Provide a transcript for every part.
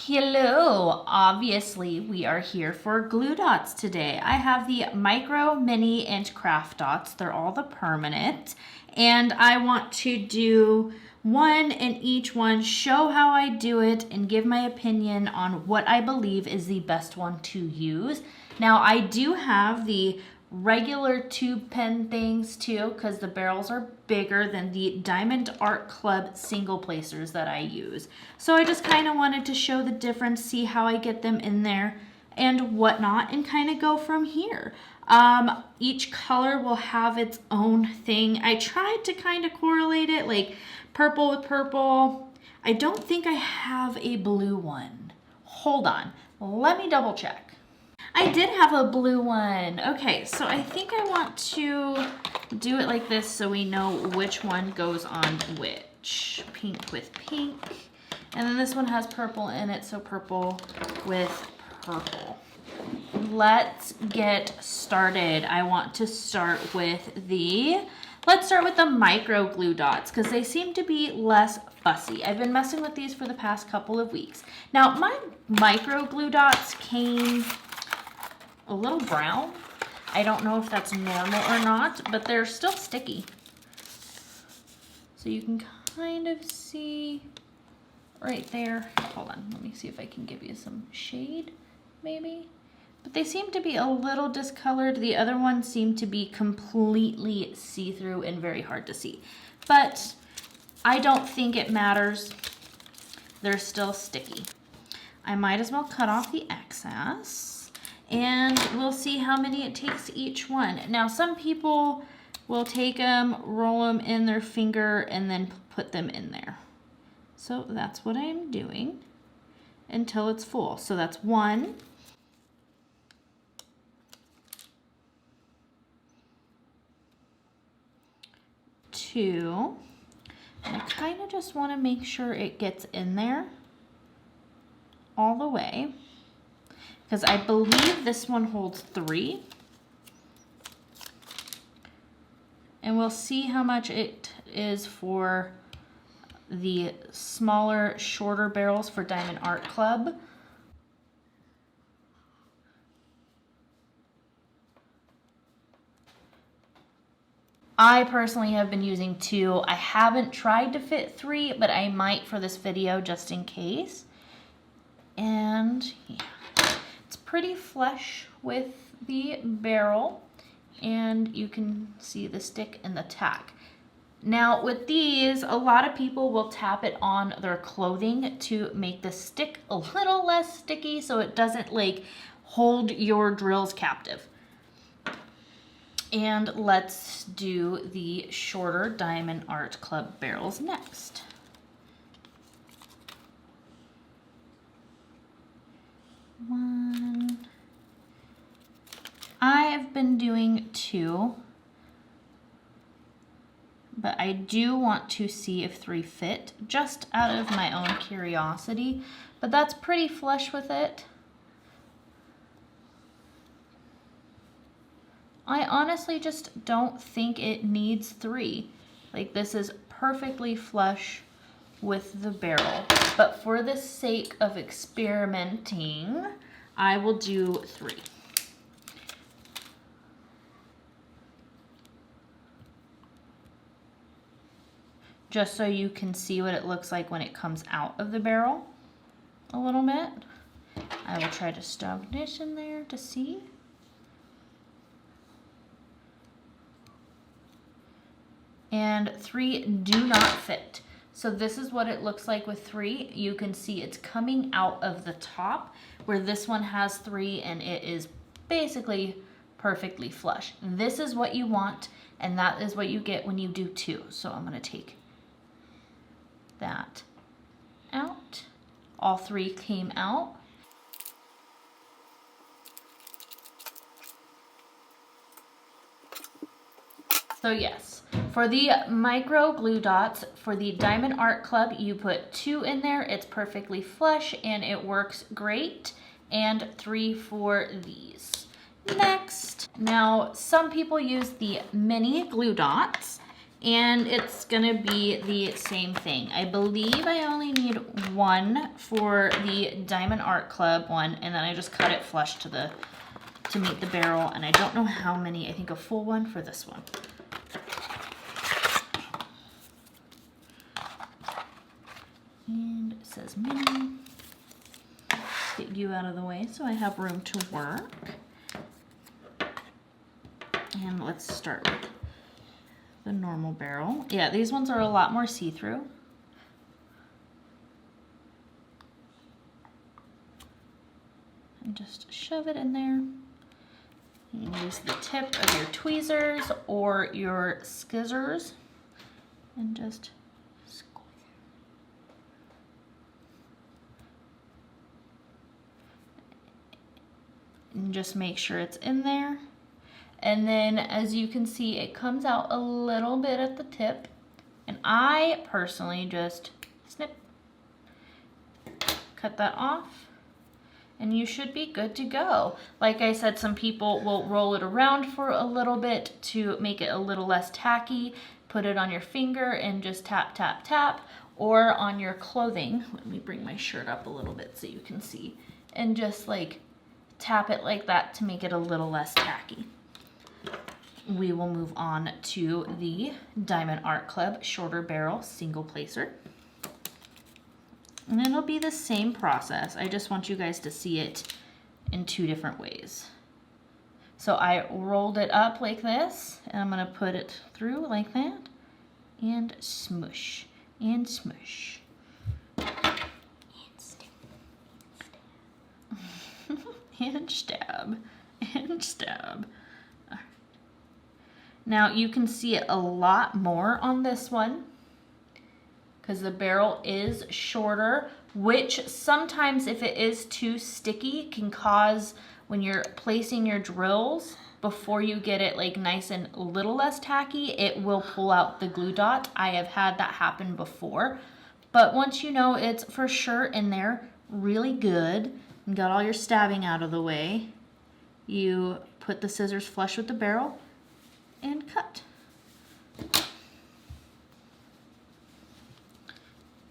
Hello, obviously we are here for glue dots today. I have the micro, mini, and craft dots. They're all the permanent. And I want to do one in each one, show how I do it, and give my opinion on what I believe is the best one to use. Now I do have the regular tube pen things too, because the barrels are bigger than the Diamond Art Club single placers that I use. So I just kind of wanted to show the difference, see how I get them in there and whatnot, and kind of go from here. Each color will have its own thing. I tried to kind of correlate it, like purple with purple. I don't think I have a blue one. Hold on, let me double check. I did have a blue one. Okay, so I think I want to do it like this so we know which one goes on which. Pink with pink. And then this one has purple in it, so purple with purple. Let's get started. I want to start with let's start with the micro glue dots because they seem to be less fussy. I've been messing with these for the past couple of weeks. Now, my micro glue dots came a little brown. I don't know if that's normal or not, but they're still sticky. So you can kind of see right there. Hold on, let me see if I can give you some shade, maybe. But they seem to be a little discolored. The other ones seem to be completely see-through and very hard to see. But I don't think it matters. They're still sticky. I might as well cut off the excess. And we'll see how many it takes each one. Now, some people will take them, roll them in their finger, and then put them in there. So that's what I'm doing until it's full. So that's 1, 2. And I kind of just want to make sure it gets in there all the way, because I believe this one holds 3. And we'll see how much it is for the smaller, shorter barrels for Diamond Art Club. I personally have been using 2. I haven't tried to fit 3, but I might for this video just in case. And yeah. Pretty flush with the barrel, and you can see the stick and the tack. Now with these, a lot of people will tap it on their clothing to make the stick a little less sticky so it doesn't like hold your drills captive. And let's do the shorter Diamond Art Club barrels next. One. I have been doing 2, but I do want to see if 3 fit, just out of my own curiosity, but that's pretty flush with it. I honestly just don't think it needs 3. Like, this is perfectly flush with the barrel, but for the sake of experimenting, I will do 3. Just so you can see what it looks like when it comes out of the barrel a little bit. I will try to stuff this in there to see. And 3 do not fit. So this is what it looks like with 3. You can see it's coming out of the top, where this one has 3 and it is basically perfectly flush. This is what you want, and that is what you get when you do 2. So I'm going to take that out. All 3 came out. So yes, for the micro glue dots, for the Diamond Art Club, you put 2 in there. It's perfectly flush and it works great. And 3 for these. Next, now some people use the mini glue dots, and it's gonna be the same thing. I believe I only need one for the Diamond Art Club one, and then I just cut it flush to meet the barrel, and I don't know how many. I think a full one for this one. And it says mini. Let's get you out of the way so I have room to work. And let's start with the normal barrel. Yeah, these ones are a lot more see-through. And just shove it in there. You can use the tip of your tweezers or your scissors and just squeeze. And just make sure it's in there. And then as you can see, it comes out a little bit at the tip. And I personally just snip, cut that off, and you should be good to go. Like I said, some people will roll it around for a little bit to make it a little less tacky. Put it on your finger and just tap, tap, tap, or on your clothing. Let me bring my shirt up a little bit so you can see. And just like tap it like that to make it a little less tacky. We will move on to the Diamond Art Club shorter barrel single placer. And it'll be the same process. I just want you guys to see it in two different ways. So I rolled it up like this, and I'm gonna put it through like that, and smush, and smush. And stab. And stab, and stab. Now you can see it a lot more on this one because the barrel is shorter, which sometimes if it is too sticky can cause, when you're placing your drills, before you get it like nice and a little less tacky, it will pull out the glue dot. I have had that happen before, but once you know it's for sure in there really good and got all your stabbing out of the way, you put the scissors flush with the barrel and cut.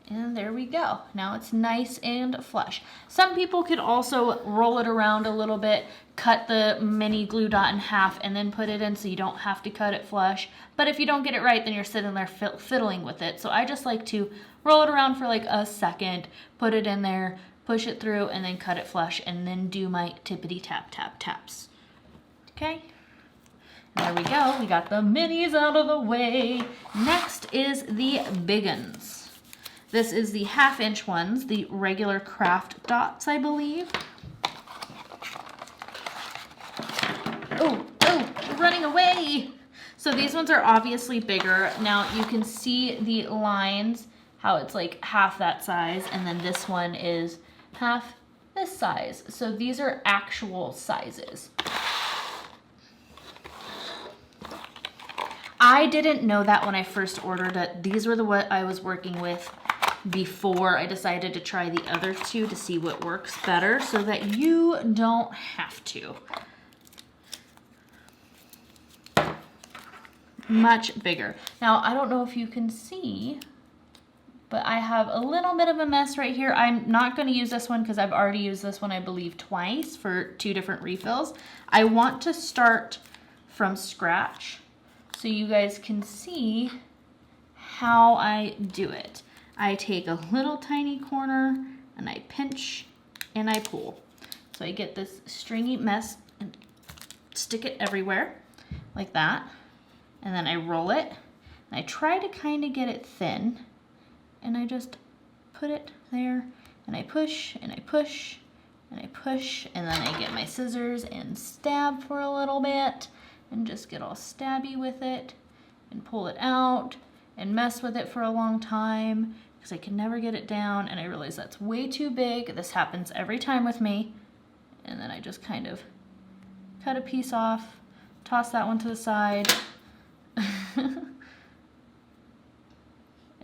And there we go. Now it's nice and flush. Some people could also roll it around a little bit, cut the mini glue dot in half, and then put it in so you don't have to cut it flush. But if you don't get it right, then you're sitting there fiddling with it. So I just like to roll it around for like a second, put it in there, push it through, and then cut it flush, and then do my tippity tap tap taps. Okay? There we go. We got the minis out of the way. Next is the big uns. This is the 1/2-inch ones, the regular craft dots, I believe. Oh, you're running away. So these ones are obviously bigger. Now you can see the lines, how it's like half that size, and then this one is half this size. So these are actual sizes. I didn't know that when I first ordered it. These were what I was working with before I decided to try the other two to see what works better so that you don't have to. Much bigger. Now, I don't know if you can see, but I have a little bit of a mess right here. I'm not going to use this one because I've already used this one, I believe, twice for 2 different refills. I want to start from scratch so you guys can see how I do it. I take a little tiny corner and I pinch and I pull. So I get this stringy mess and stick it everywhere like that. And then I roll it and I try to kind of get it thin, and I just put it there and I push and I push and I push, and then I get my scissors and stab for a little bit and just get all stabby with it and pull it out and mess with it for a long time because I can never get it down, and I realize that's way too big. This happens every time with me. And then I just kind of cut a piece off, toss that one to the side, and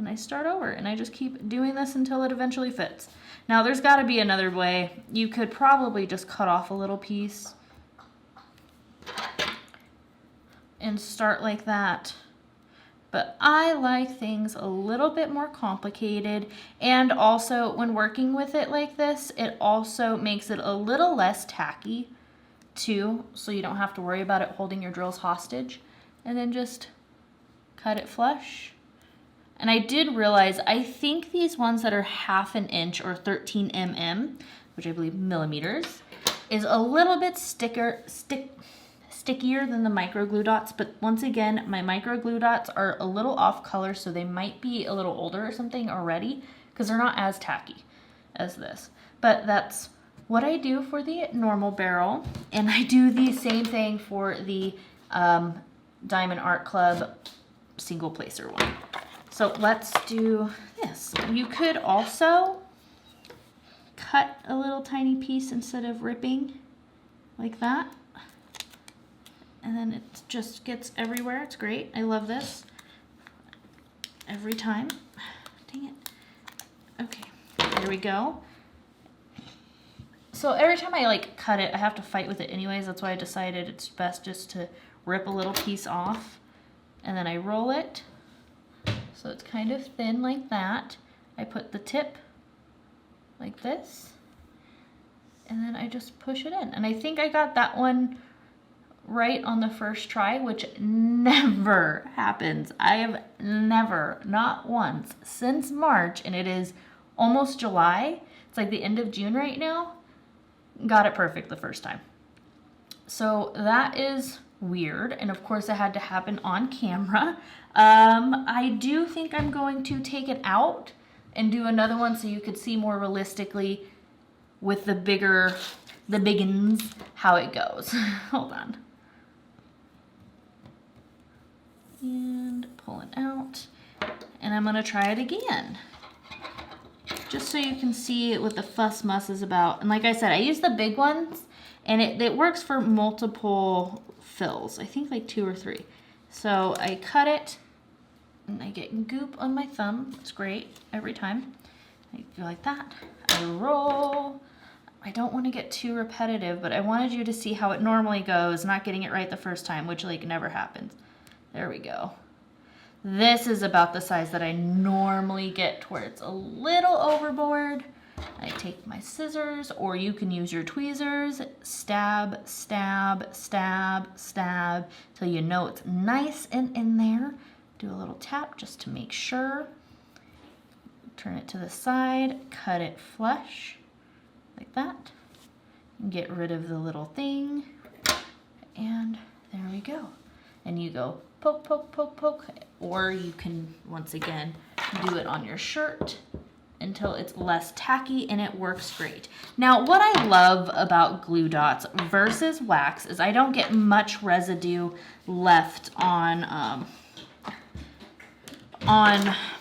I start over, and I just keep doing this until it eventually fits. Now there's got to be another way. You could probably just cut off a little piece and start like that. But I like things a little bit more complicated, and also when working with it like this, it also makes it a little less tacky too, so you don't have to worry about it holding your drills hostage. And then just cut it flush. And I did realize, I think these ones that are 1/2 inch or 13 mm, which I believe millimeters, is a little bit stickier than the micro glue dots. But once again, my micro glue dots are a little off color, so they might be a little older or something already, because they're not as tacky as this. But that's what I do for the normal barrel, and I do the same thing for the Diamond Art Club single placer one. So let's do this. You could also cut a little tiny piece instead of ripping like that. And then it just gets everywhere. It's great. I love this every time. Dang it. Okay, there we go. So every time I like cut it, I have to fight with it anyways. That's why I decided it's best just to rip a little piece off. And then I roll it. So it's kind of thin like that. I put the tip like this, and then I just push it in. And I think I got that one right on the first try, which never happens. I have never, not once, since March, and it is almost July. It's like the end of June right now. Got it perfect the first time. So that is weird, and of course it had to happen on camera. I do think I'm going to take it out and do another one so you could see more realistically with the biggins how it goes. Hold on. And pull it out, and I'm gonna try it again just so you can see what the fuss muss is about. And like I said, I use the big ones, and it works for multiple fills. I think like 2 or 3. So I cut it, and I get goop on my thumb. It's great every time. I go like that. I roll. I don't want to get too repetitive, but I wanted you to see how it normally goes, not getting it right the first time, which like never happens. There we go. This is about the size that I normally get, to where it's a little overboard. I take my scissors, or you can use your tweezers, stab, stab, stab, stab, till you know it's nice and in there. Do a little tap just to make sure. Turn it to the side, cut it flush, like that. And get rid of the little thing, and there we go. And you go poke, poke, poke, poke, or you can, once again, do it on your shirt until it's less tacky, and it works great. Now, what I love about glue dots versus wax is I don't get much residue left on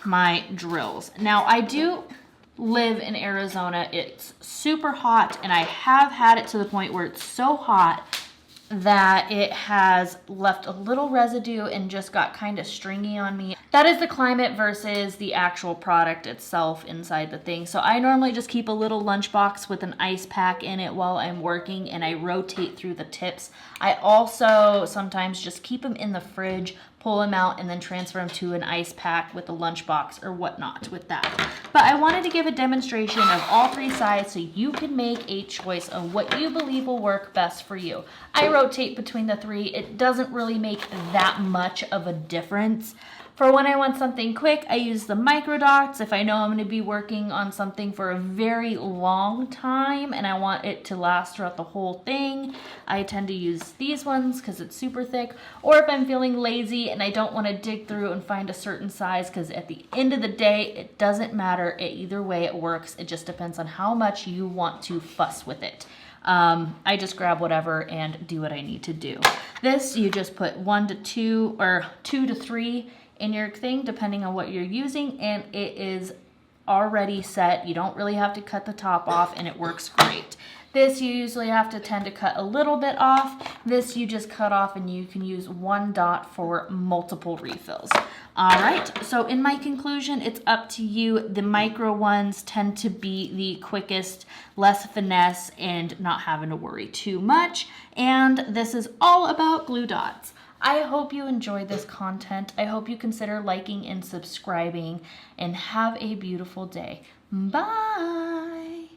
my drills. Now, I do live in Arizona. It's super hot, and I have had it to the point where it's so hot that it has left a little residue and just got kind of stringy on me. That is the climate versus the actual product itself inside the thing. So I normally just keep a little lunchbox with an ice pack in it while I'm working, and I rotate through the tips. I also sometimes just keep them in the fridge, pull them out, and then transfer them to an ice pack with a lunchbox or whatnot with that. But I wanted to give a demonstration of all 3 sides so you can make a choice of what you believe will work best for you. I rotate between the 3. It doesn't really make that much of a difference. For when I want something quick, I use the micro dots. If I know I'm going to be working on something for a very long time and I want it to last throughout the whole thing, I tend to use these ones because it's super thick. Or if I'm feeling lazy and I don't want to dig through and find a certain size, because at the end of the day, it doesn't matter. Either way it works. It just depends on how much you want to fuss with it. I just grab whatever and do what I need to do. This, you just put 1 to 2 or 2 to 3 in your thing, depending on what you're using, and it is already set. You don't really have to cut the top off, and it works great. This you usually have to tend to cut a little bit off. This you just cut off, and you can use 1 dot for multiple refills. All right, so in my conclusion, it's up to you. The micro ones tend to be the quickest, less finesse, and not having to worry too much. And this is all about glue dots. I hope you enjoyed this content. I hope you consider liking and subscribing, and have a beautiful day. Bye.